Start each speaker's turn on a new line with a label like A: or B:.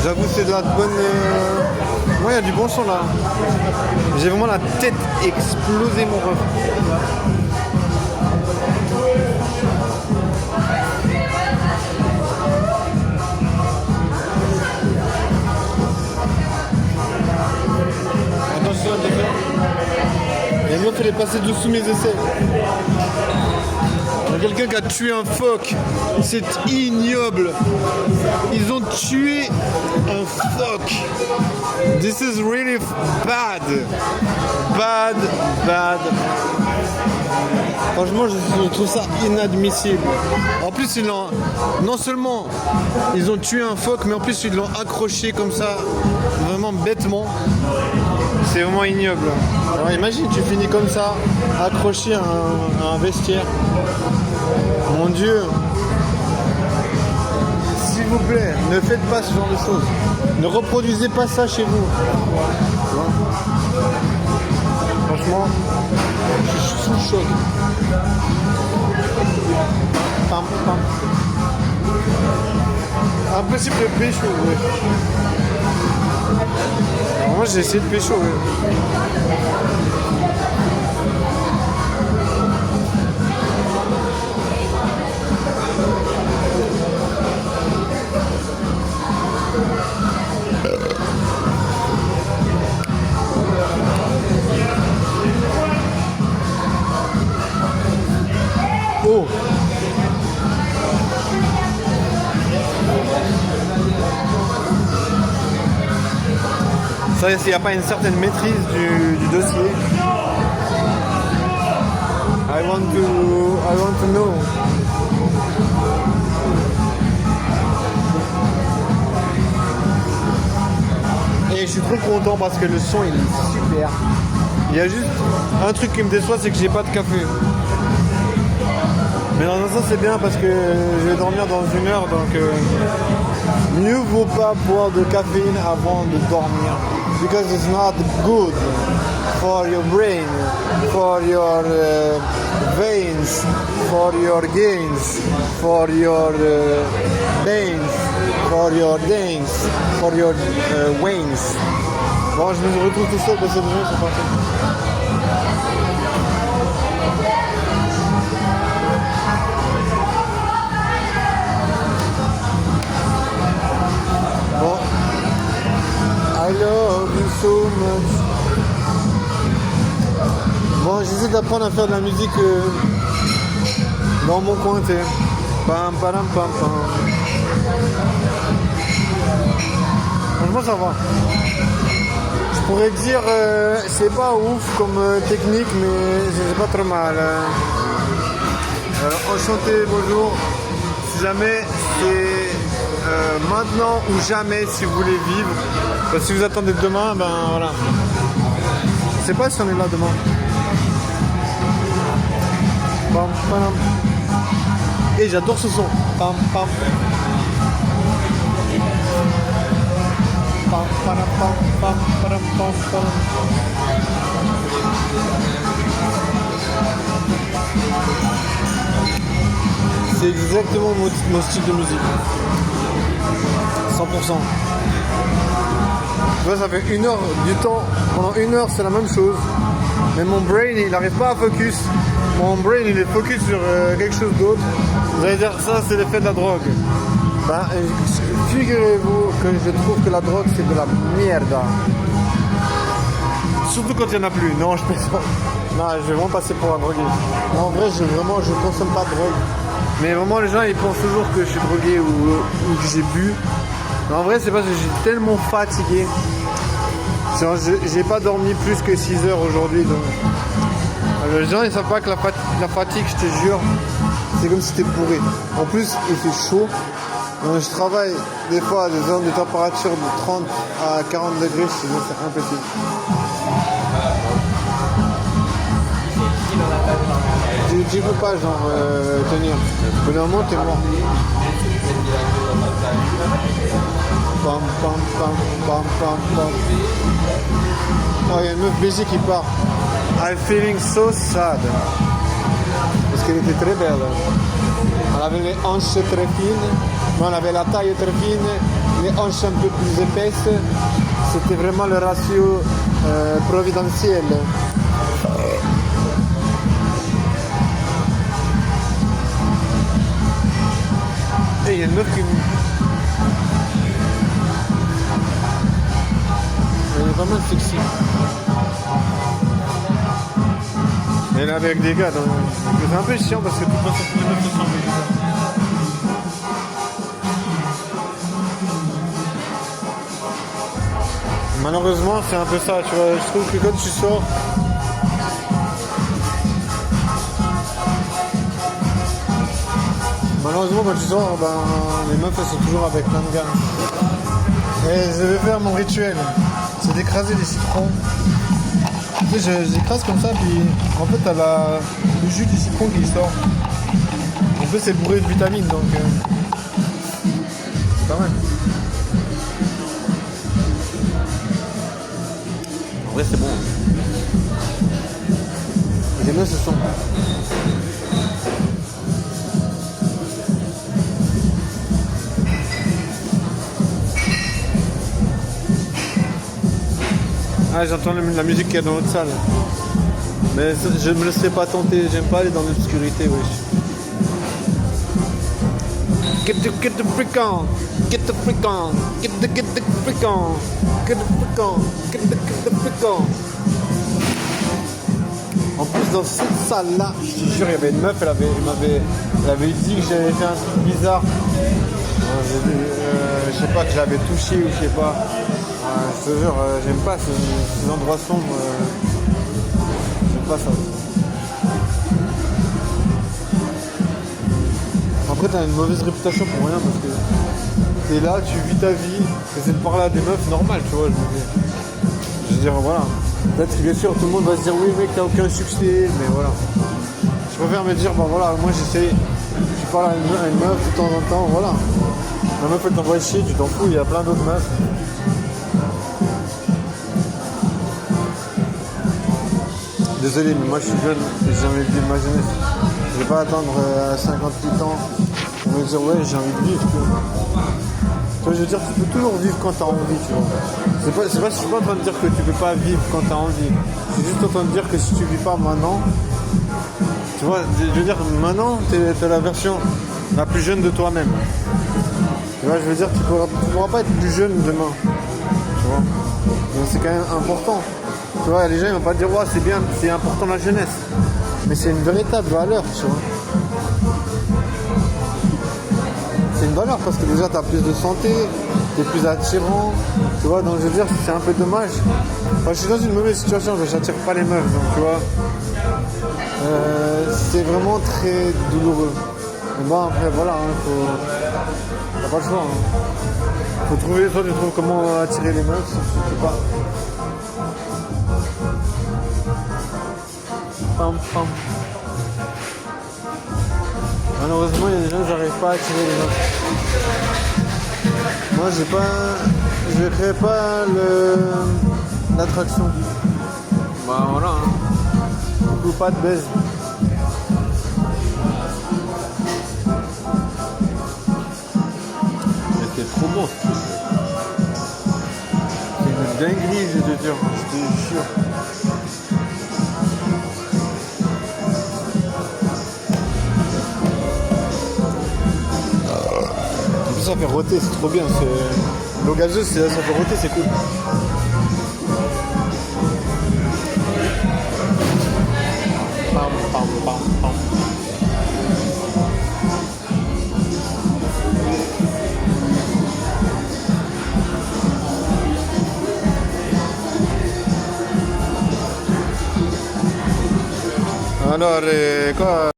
A: J'avoue, c'est de la bonne. Ouais, il y a du bon son là. J'ai vraiment la tête explosée, mon ref. Attention, attention. Et moi, il fallait passer dessous mes essais. Il y a quelqu'un qui a tué un phoque. C'est ignoble. Ils ont tué un phoque. This is really bad. Bad, bad. Franchement, je trouve ça inadmissible. En plus, non seulement ils ont tué un phoque, mais en plus ils l'ont accroché comme ça, vraiment bêtement. C'est vraiment ignoble. Alors imagine, tu finis comme ça, accroché à un vestiaire. Mon Dieu. S'il vous plaît, ne faites pas ce genre de choses. Ne reproduisez pas ça chez vous. Franchement, je suis sous le choc. Pam, pam. Impossible de pécho, ouais. Alors moi j'ai essayé de pécho, ouais. Oh. Ça, s'il n'y a pas une certaine maîtrise du dossier. I want to know. Et je suis trop content parce que le son il est super. Il y a juste un truc qui me déçoit, c'est que j'ai pas de café. Mais dans un sens c'est bien parce que je vais dormir dans 1 heure, donc mieux vaut pas boire de caféine avant de dormir. Because it's not good for your brain, for your veins, for your gains, for your veins, for your dance, for your veins. Bon, je me retrouve tout seul parce que les gens sont partis. I love you so much. Bon, j'essaie d'apprendre à faire de la musique dans mon coin, tu sais. Pam, pam, pam, pam. Franchement, ça va. Je pourrais dire, c'est pas ouf comme technique, mais c'est pas trop mal. Enchanté, bonjour. Si jamais c'est maintenant ou jamais, si vous voulez vivre. Parce que si vous attendez demain, ben voilà. Je sais pas si on est là demain. Pam, pam. Et j'adore ce son. Pam, pam. Pam, pam, pam, pam, pam, pam, pam. C'est exactement mon style de musique. 100%. Tu vois, ça fait 1 heure du temps. Pendant 1 heure, c'est la même chose. Mais mon brain, il n'arrive pas à focus. Mon brain, il est focus sur quelque chose d'autre. Vous allez dire, ça, c'est l'effet de la drogue. Ben, figurez-vous que je trouve que la drogue, c'est de la merde. Surtout quand il n'y en a plus. Non, je plaisante. Non, je vais vraiment passer pour un drogué. Non, en vrai, je consomme pas de drogue. Mais vraiment, les gens, ils pensent toujours que je suis drogué ou que j'ai bu. Mais en vrai, c'est parce que je suis tellement fatigué. J'ai pas dormi plus que 6 heures aujourd'hui. Donc... les gens, ils savent pas que la fatigue, je te jure, c'est comme si t'es bourré. En plus, il fait chaud. Donc, je travaille des fois à des zones de température de 30 à 40 degrés. Sinon, c'est impossible. Tu peux pas genre tenir. Au bout d'un moment t'es mort. Pam pam pam pam pam pam. Oh, il y a une meuf BG qui part. I'm feeling so sad. Parce qu'elle était très belle. Elle avait les hanches très fines, mais elle avait la taille très fine les hanches un peu plus épaisses. C'était vraiment le ratio providentiel. Et il y a une meuf qui... Elle est pas mal sexy. Elle est avec des gars, donc c'est un peu chiant parce que tout le monde tous les meufs se sentent déjà. Malheureusement, c'est un peu ça, tu vois. Je trouve que quand tu sors, malheureusement, quand tu sors, ben, les meufs elles sont toujours avec plein de gars. Et je vais faire mon rituel, c'est d'écraser les citrons. Tu sais, j'écrase comme ça, puis en fait, t'as le jus du citron qui sort. En plus, c'est bourré de vitamines, donc c'est pas mal. En vrai, c'est bon. J'aime bien ce son. Ah, j'entends la musique qu'il y a dans l'autre salle. Mais je me laisserai pas tenter, j'aime pas aller dans l'obscurité, wesh. Get the freak on, get the freak on, get the freak on, get the freak on, get the freak on. En plus, dans cette salle-là, je te jure, il y avait une meuf, elle avait dit que j'avais fait un truc bizarre. Je sais pas, que je l'avais touché ou je sais pas. Je te jure, j'aime pas ces endroits sombres. J'aime pas ça. Après, t'as une mauvaise réputation pour rien parce que t'es là, tu vis ta vie, t'essaies de parler à des meufs normales, tu vois. Je veux dire, voilà. Peut-être que bien sûr, tout le monde va se dire oui, mec, t'as aucun succès, mais voilà. Je préfère me dire, bon voilà, moi j'essaie, tu parles à une meuf de temps en temps, voilà. La meuf elle t'envoie chier, tu t'en fous, il y a plein d'autres meufs. Désolé, mais moi je suis jeune, j'ai jamais vécu ma jeunesse. Je vais pas attendre à 58 ans pour me dire ouais j'ai envie de vivre. Tu vois, je veux dire, tu peux toujours vivre quand tu as envie, tu vois. Je suis pas en train de dire que tu peux pas vivre quand tu as envie. Je suis juste en train de dire que si tu vis pas maintenant, tu vois, je veux dire, maintenant tu es la version la plus jeune de toi-même. Tu vois, je veux dire, tu pourras pas être plus jeune demain. Tu vois. Donc c'est quand même important. Tu vois, les gens ils vont pas dire ouais, c'est bien, c'est important la jeunesse. Mais c'est une véritable valeur, tu vois. C'est une valeur parce que déjà tu as plus de santé, tu es plus attirant, tu vois, donc je veux dire c'est un peu dommage. Enfin, je suis dans une mauvaise situation, je n'attire pas les meufs, donc tu vois. C'est vraiment très douloureux. Mais bon après voilà, t'as pas le choix. Faut trouver, soit tu trouves comment attirer les meufs, soit tu peux pas. Pam, pam. Malheureusement, il y a des gens qui n'arrivent pas à attirer les meufs. Moi, je crée pas l'attraction. Bah voilà. Hein. Du coup, pas de baise. C'était trop bon. C'est une dinguerie, je te jure. Je te jure. Ça fait roter, c'est trop bien. L'eau gazeuse, ça fait roter, c'est cool. Pam, pam, pam, pam. Alors, quoi